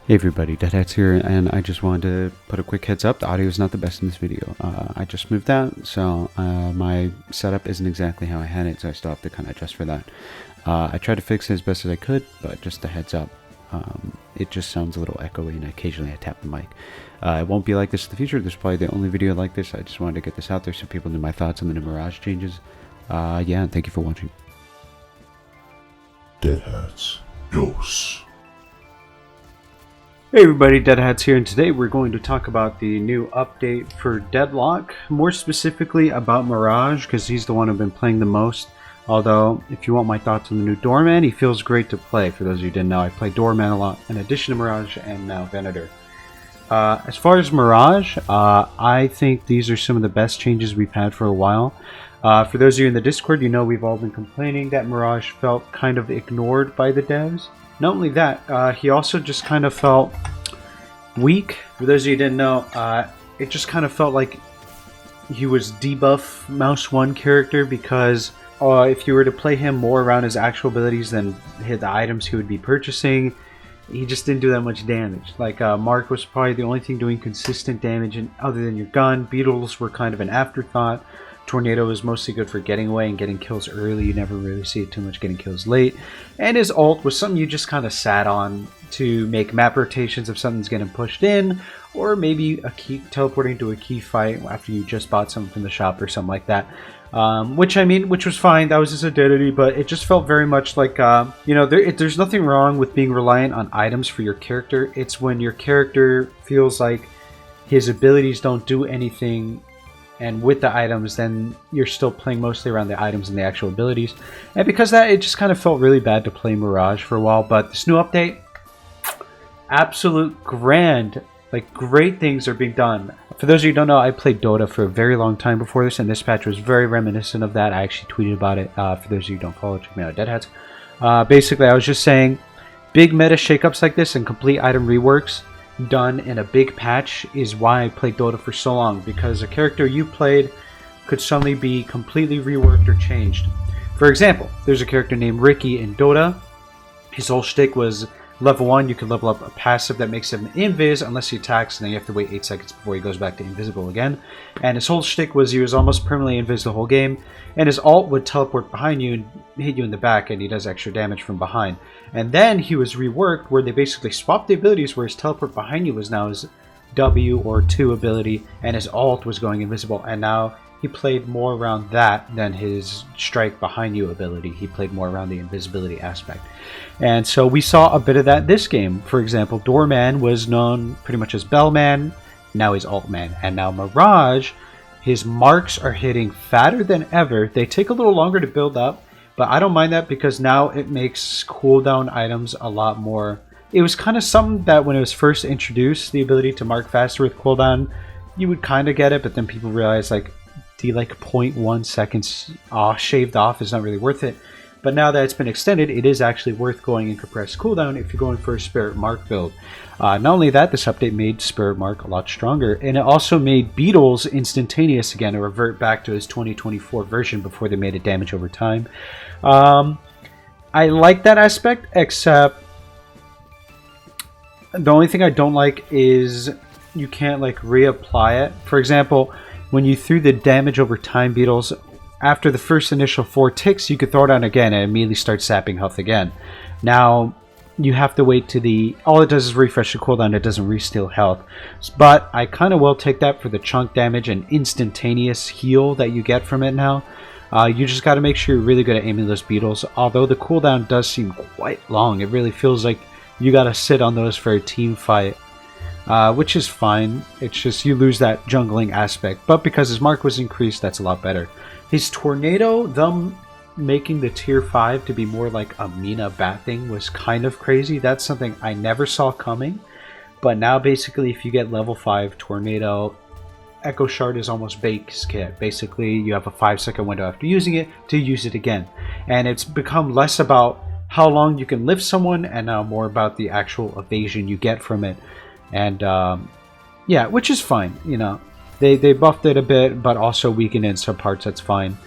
Hey everybody, DeadHatz here, and I just wanted to put a quick heads up. The audio is not the best in this video. I just moved out, so my setup isn't exactly how I had it, so I still have to kind of adjust for that. I tried to fix it as best as I could, but just a heads up, it just sounds a little echoey, and occasionally I tap the mic. It won't be like this in the future. This is probably the only video like this. I just wanted to get this out there so people knew my thoughts on the new Mirage changes. Yeah, and thank you for watching. DeadHatz. Dos. Hey everybody, DeadHatz here, and today we're going to talk about the new update for Deadlock, more specifically about Mirage, because he's the one I've been playing the most. Although, if you want my thoughts on the new Doorman, he feels great to play. For those of you who didn't know, I play Doorman a lot, in addition to Mirage, and now Venator. As far as Mirage, I think these are some of the best changes we've had for a while. For those of you in the Discord, you know we've all been complaining that Mirage felt kind of ignored by the devs. Not only that, he also just kind of felt weak. For those of you who didn't know, it just kind of felt like he was debuff Mouse 1 character, because if you were to play him more around his actual abilities than hit the items he would be purchasing, he just didn't do that much damage. Like Mark was probably the only thing doing consistent damage other than your gun. Beetles were kind of an afterthought. Tornado is mostly good for getting away and getting kills early. You never really see it too much getting kills late. And his ult was something you just kind of sat on to make map rotations if something's getting pushed in, or maybe a key teleporting to a key fight after you just bought something from the shop or something like that. Which was fine. That was his identity, but it just felt very much like, there's nothing wrong with being reliant on items for your character. It's when your character feels like his abilities don't do anything, and with the items, then you're still playing mostly around the items and the actual abilities. And because of that, it just kind of felt really bad to play Mirage for a while. But this new update, absolute grand, like great things are being done. For those of you who don't know, I played Dota for a very long time before this, and this patch was very reminiscent of that. I actually tweeted about it. For those of you who don't follow, check me out at DeadHatz. Basically, I was just saying, big meta shakeups like this and complete item reworks done in a big patch is why I played Dota for so long, because a character you played could suddenly be completely reworked or changed. For example, there's a character named Ricky in Dota. His whole shtick was level 1, you can level up a passive that makes him invis unless he attacks, and then you have to wait 8 seconds before he goes back to invisible again. And his whole shtick was he was almost permanently invis the whole game, and his ult would teleport behind you and hit you in the back, and he does extra damage from behind. And then he was reworked where they basically swapped the abilities, where his teleport behind you was now his W or 2 ability, and his ult was going invisible, and now he played more around that than his strike behind you ability. He played more around the invisibility aspect. And so we saw a bit of that this game. For example, Doorman was known pretty much as Bellman, now he's Altman. And now Mirage, his marks are hitting fatter than ever. They take a little longer to build up, but I don't mind that, because now it makes cooldown items a lot more. It was kind of something that when it was first introduced, the ability to mark faster with cooldown, you would kind of get it, but then people realized like the 0.1 seconds shaved off is not really worth it. But now that it's been extended, it is actually worth going in compressed cooldown if you're going for a Spirit Mark build. Not only that, this update made Spirit Mark a lot stronger, and it also made Beetles instantaneous again, to revert back to his 2024 version before they made it damage over time. I like that aspect, except the only thing I don't like is you can't like reapply it. For example, when you threw the damage over time Beetles, after the first initial 4 ticks, you could throw it on again and immediately start sapping health again. Now, you have to wait to all it does is refresh the cooldown, it doesn't re-steal health. But I kind of will take that for the chunk damage and instantaneous heal that you get from it now. You just got to make sure you're really good at aiming those Beetles. Although the cooldown does seem quite long, it really feels like you got to sit on those for a team fight. Which is fine, it's just you lose that jungling aspect. But because his mark was increased, that's a lot better. His Tornado, them making the tier 5 to be more like a Mina bat thing was kind of crazy. That's something I never saw coming. But now basically if you get level 5 Tornado, Echo Shard is almost base kit. Basically you have a 5-second window after using it to use it again. And it's become less about how long you can lift someone and now more about the actual evasion you get from it. And yeah, which is fine, you know. They buffed it a bit, but also weakened it in some parts. That's fine.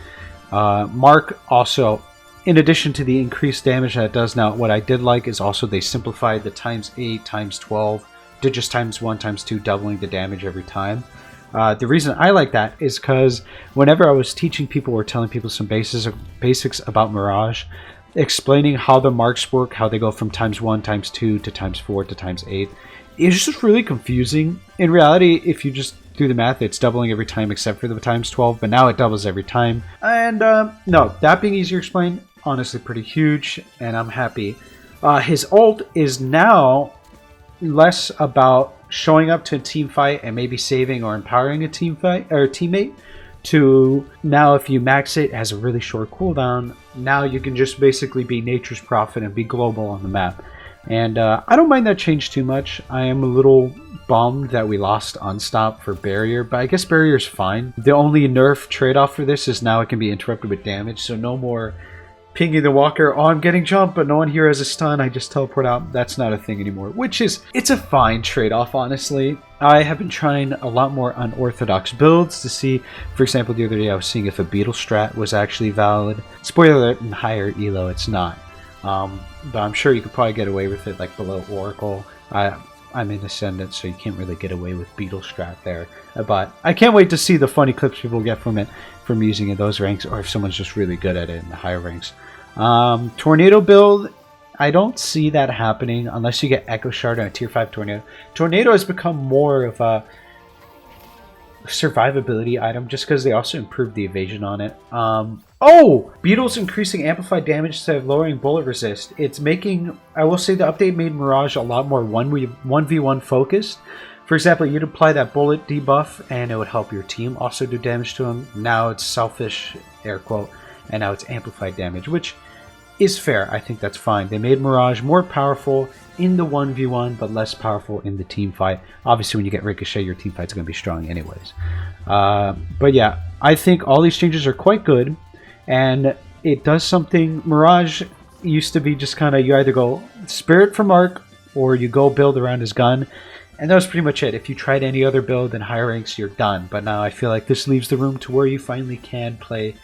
Mark also in addition to the increased damage that it does now, what I did like is also they simplified the times 8, times 12, to just times 1, times 2, doubling the damage every time. The reason I like that is because whenever I was teaching people or telling people some basics about Mirage, explaining how the marks work, how they go from times 1, times 2, to times 4, to times 8, it's just really confusing. In reality, if you just do the math, it's doubling every time except for the times 12, but now it doubles every time. And no, that being easier to explain, honestly pretty huge, and I'm happy. His ult is now less about showing up to a team fight and maybe saving or empowering a team fight or a teammate, to now if you max it, it has a really short cooldown. Now you can just basically be nature's prophet and be global on the map. And I don't mind that change too much. I am a little bummed that we lost Unstop for Barrier, but I guess Barrier is fine. The only nerf trade-off for this is now it can be interrupted with damage, so no more pinging the walker, oh I'm getting jumped, but no one here has a stun, I just teleport out. That's not a thing anymore, which is, it's a fine trade-off, honestly. I have been trying a lot more unorthodox builds to see, for example, the other day I was seeing if a beetle strat was actually valid. Spoiler alert, in higher elo it's not. But I'm sure you could probably get away with it like below Oracle. I'm in Ascendant, so you can't really get away with beetle strat there. But I can't wait to see the funny clips people get from it, from using it in those ranks, or if someone's just really good at it in the higher ranks. Tornado build, I don't see that happening unless you get Echo Shard and a tier 5 Tornado. Tornado has become more of a survivability item just because they also improved the evasion on it. Oh! Beetle's increasing amplified damage instead of lowering bullet resist. It's making, I will say the update made Mirage a lot more 1v1 focused. For example, you'd apply that bullet debuff and it would help your team also do damage to him. Now it's selfish, air quote, and now it's amplified damage, which is fair. I think that's fine. They made Mirage more powerful in the 1v1, but less powerful in the team fight. Obviously, when you get Ricochet, your team fight's going to be strong anyways. But yeah, I think all these changes are quite good, and it does something. Mirage used to be just kind of, you either go Spirit for Mark, or you go build around his gun, and that was pretty much it. If you tried any other build in higher ranks, you're done. But now I feel like this leaves the room to where you finally can play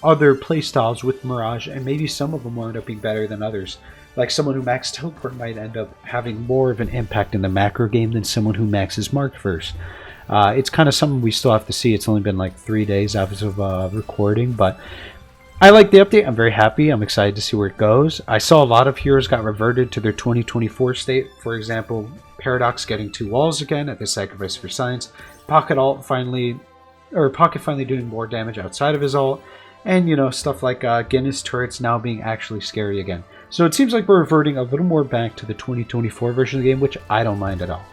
other playstyles with Mirage, and maybe some of them will end up being better than others. Like someone who maxed Teleport might end up having more of an impact in the macro game than someone who maxes Mark first. It's kind of something we still have to see. It's only been like 3 days after recording, but I like the update. I'm very happy. I'm excited to see where it goes. I saw a lot of heroes got reverted to their 2024 state. For example, Paradox getting 2 walls again at the sacrifice for science. Pocket finally doing more damage outside of his ult. And, you know, stuff like Guinness turrets now being actually scary again. So it seems like we're reverting a little more back to the 2024 version of the game, which I don't mind at all.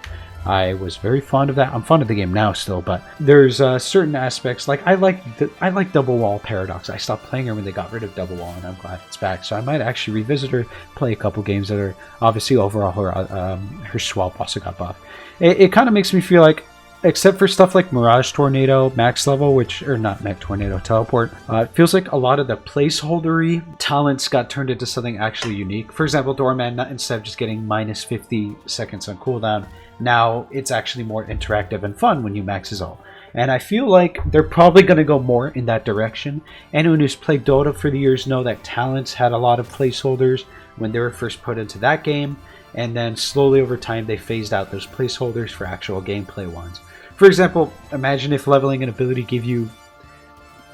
I was very fond of that. I'm fond of the game now still, but there's certain aspects, like I like Double Wall Paradox. I stopped playing her when they got rid of Double Wall, and I'm glad it's back. So I might actually revisit her, play a couple games that are obviously overall her swap also got buffed. It kind of makes me feel like, except for stuff like Mirage Tornado, Max Level, or not Max Tornado, Teleport, it feels like a lot of the placeholdery talents got turned into something actually unique. For example, Doorman, instead of just getting minus 50 seconds on cooldown, now it's actually more interactive and fun when you max his ult. And I feel like they're probably going to go more in that direction. Anyone who's played Dota for the years know that talents had a lot of placeholders when they were first put into that game. And then slowly over time, they phased out those placeholders for actual gameplay ones. For example, imagine if leveling an ability gave you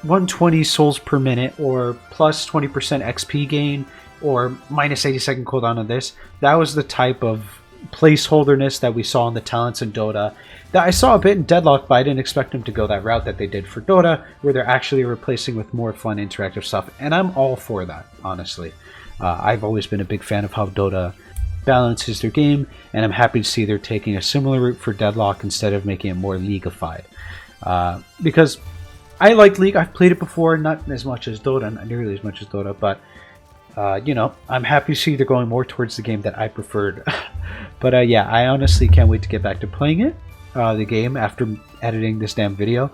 120 souls per minute, or plus 20% XP gain, or minus 80 second cooldown on this. That was the type of placeholderness that we saw in the talents in Dota. That I saw a bit in Deadlock, but I didn't expect them to go that route that they did for Dota, where they're actually replacing with more fun interactive stuff. And I'm all for that, honestly. I've always been a big fan of how Dota balances their game, and I'm happy to see they're taking a similar route for Deadlock instead of making it more Leagueified. Because I like League, I've played it before, not as much as Dota, not nearly as much as Dota, but you know, I'm happy to see they're going more towards the game that I preferred. But yeah, I honestly can't wait to get back to playing it, the game, after editing this damn video.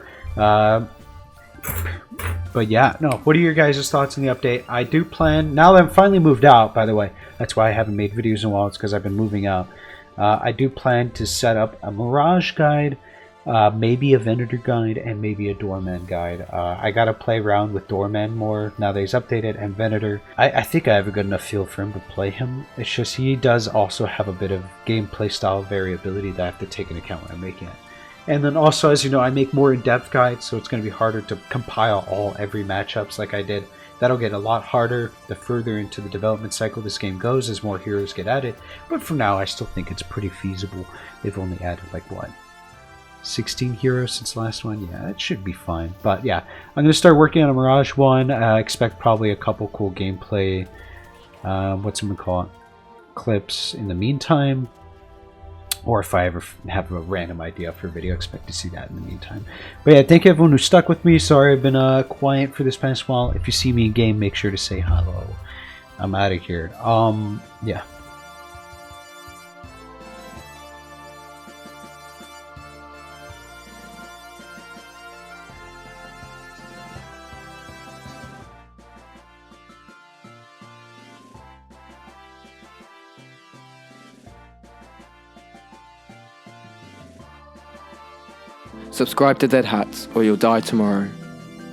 But yeah, no, what are your guys' thoughts on the update? I do plan, now that I'm finally moved out, by the way, that's why I haven't made videos in a while, it's because I've been moving out. I do plan to set up a Mirage guide maybe a Venator guide, and maybe a Doorman guide. I gotta play around with Doorman more now that he's updated, and Venator. I think I have a good enough feel for him to play him. It's just he does also have a bit of gameplay style variability that I have to take into account when I'm making it. And then also, as you know, I make more in-depth guides, so it's going to be harder to compile every matchups like I did. That'll get a lot harder the further into the development cycle this game goes as more heroes get added. But for now, I still think it's pretty feasible. They've only added like what? 16 heroes since the last one? Yeah, it should be fine. But yeah, I'm going to start working on a Mirage one. I expect probably a couple cool gameplay, clips in the meantime. Or if I ever have a random idea for a video, expect to see that in the meantime. But yeah, thank you everyone who stuck with me. Sorry I've been quiet for this past while. If you see me in game, make sure to say hello. I'm out of here. Yeah. Subscribe to DeadHatz or you'll die tomorrow.